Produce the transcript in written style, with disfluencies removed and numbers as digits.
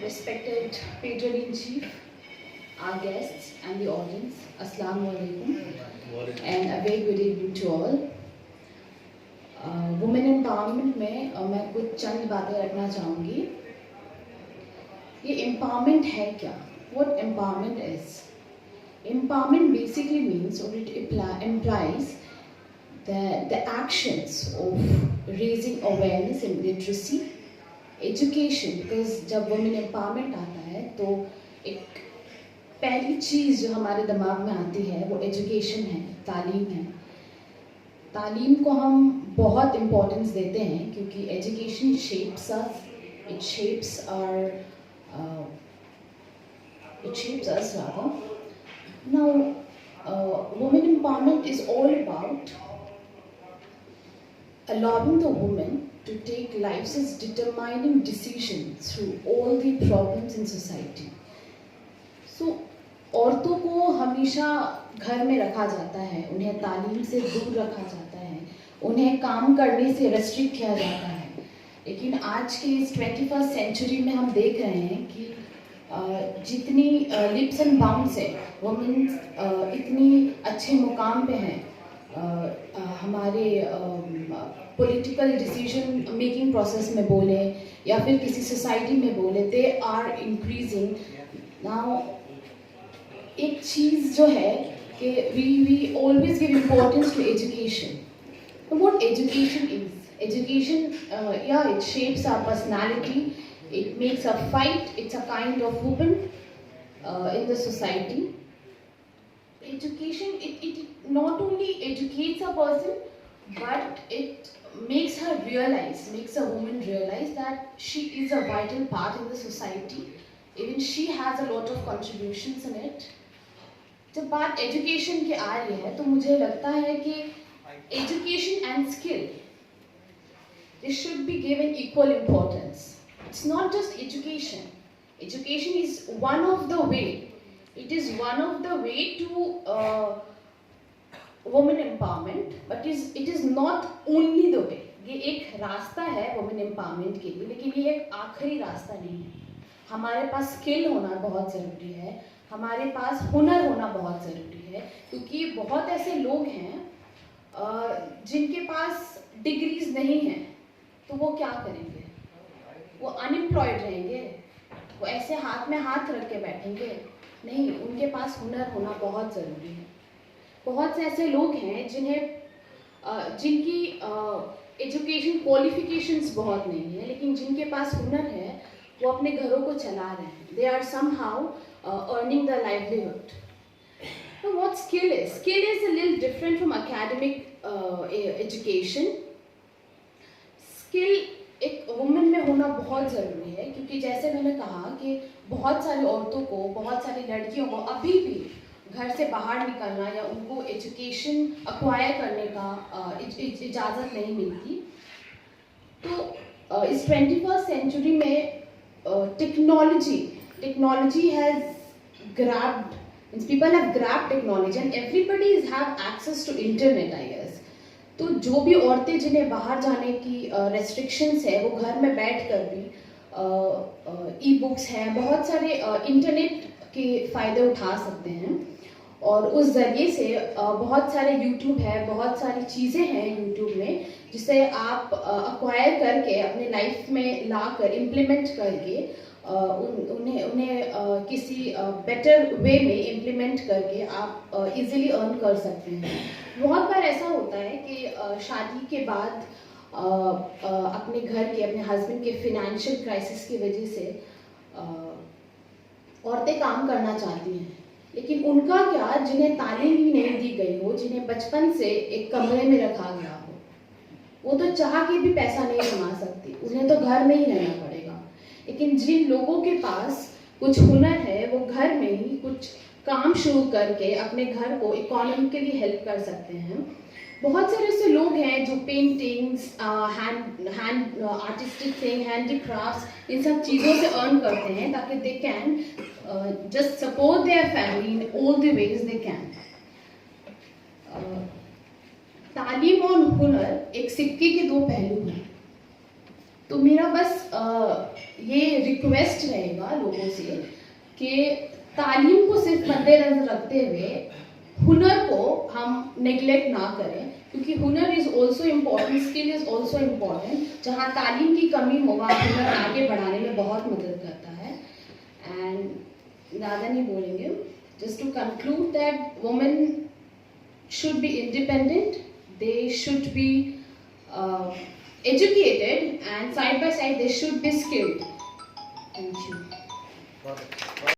respected Patron-in-Chief, our guests and the audience, Assalamu alaikum, and a very good evening to all. Women empowerment में मैं कुछ चंद बातें रखना चाहूँगी. ये एम्पावरमेंट है क्या? What empowerment is? Empowerment basically means, or it implies the actions of raising awareness and literacy, education, because जब वुमेन एम्पावरमेंट आता है तो एक पहली चीज़ जो हमारे दिमाग में आती है वो एजुकेशन है, तालीम है. तालीम को हम बहुत इम्पोर्टेंस देते हैं क्योंकि education shapes us, it shapes us rather. Now, women empowerment is all about allowing the woman to take life's determining decisions through all the problems in society. So, औरतों को हमेशा घर में रखा जाता है, उन्हें तालीम से दूर रखा जाता है, उन्हें काम करने से रेस्ट्रिक्ट किया जाता है. लेकिन आज के इस 21st सेंचुरी में हम देख रहे हैं कि जितनी लिप्स एंड बाउंड्स है, वुमेन इतनी अच्छे मुकाम पे हैं, हमारे पॉलिटिकल डिसीजन मेकिंग प्रोसेस में बोले या फिर किसी सोसाइटी में बोले, दे आर इंक्रीजिंग. नाउ एक चीज़ जो है कि we always give importance to education. What education is? Education, yeah, it shapes our personality, it makes a fight, it's a kind of weapon in the society. Education, it not only educates a person, but it makes a woman realize that she is a vital part in the society. Even she has a lot of contributions in it. जब बात education की आ रही है तो मुझे लगता है कि education and skill, this should be given equal importance. It's not just education. Education is one of the way. It is one of the way to women empowerment, but it is not only the way. ये एक रास्ता है women empowerment के लिए, लेकिन ये एक आखिरी रास्ता नहीं है. हमारे पास स्किल होना बहुत ज़रूरी है, हमारे पास हुनर होना बहुत ज़रूरी है, क्योंकि बहुत ऐसे लोग हैं जिनके पास डिग्रीज नहीं हैं, तो वो क्या करेंगे? वो अनएम्प्लॉयड रहेंगे? वो ऐसे हाथ में हाथ रख के बैठेंगे? नहीं, उनके पास हुनर होना बहुत ज़रूरी है. बहुत से ऐसे लोग हैं जिनकी एजुकेशन क्वालिफिकेशंस बहुत नहीं है, लेकिन जिनके पास हुनर है वो अपने घरों को चला रहे हैं. They are somehow earning the livelihood. Now, what skill is? Skill is a little different from academic education. Skill एक वुमेन में होना बहुत ज़रूरी है, क्योंकि जैसे मैंने कहा कि बहुत सारी औरतों को, बहुत सारी लड़कियों को अभी भी घर से बाहर निकलना या उनको एजुकेशन अक्वायर करने का इजाज़त नहीं मिलती. तो इस 21st सेंचुरी में technology has grabbed, means people have grabbed technology and everybody have access to internet, I guess. तो जो भी औरतें जिन्हें बाहर जाने की रेस्ट्रिक्शंस है, वो घर में बैठ कर भी ई बुक्स हैं, बहुत सारे इंटरनेट के फ़ायदे उठा सकते हैं. और उस ज़रिए से बहुत सारे यूट्यूब है, बहुत सारी चीज़ें हैं यूट्यूब में जिसे आप अक्वायर करके अपने लाइफ में ला कर इम्प्लीमेंट करके उन्हें किसी बेटर वे में इम्प्लीमेंट करके आप इजीली अर्न कर सकते हैं. बहुत बार ऐसा होता है कि शादी के बाद अपने घर के, अपने हस्बैंड के फिनेंशियल क्राइसिस की वजह से औरतें काम करना चाहती हैं, लेकिन उनका क्या, जिन्हें तालीम ही नहीं दी गई हो, जिन्हें बचपन से एक कमरे में रखा गया हो, वो तो चाह के भी पैसा नहीं कमा सकती, उन्हें तो घर में ही रहना पड़ेगा. लेकिन जिन लोगों के पास कुछ हुनर है, वो घर में ही कुछ काम शुरू करके अपने घर को इकोनॉमिकली हेल्प कर सकते हैं. बहुत सारे ऐसे लोग हैं जो paintings, hand artistic thing, handicrafts, इन सब चीज़ों से अर्न करते हैं ताकि they can just support their family in all the ways they can. तालीम और हुनर एक सिक्के के दो पहलू हैं. तो मेरा बस ये रिक्वेस्ट रहेगा लोगों से कि तालीम को सिर्फ मद्देनजर रखते हुए हुनर को हम नेग्लेक्ट ना करें, क्योंकि हुनर is also important, skill is also important. जहाँ तालीम की कमी हो वहाँ हुनर आगे बढ़ाने में बहुत मदद करता है। एंड ज़्यादा नहीं बोलेंगे, just to conclude that women should be independent, they should be educated, and side by side they should be skilled. Thank you.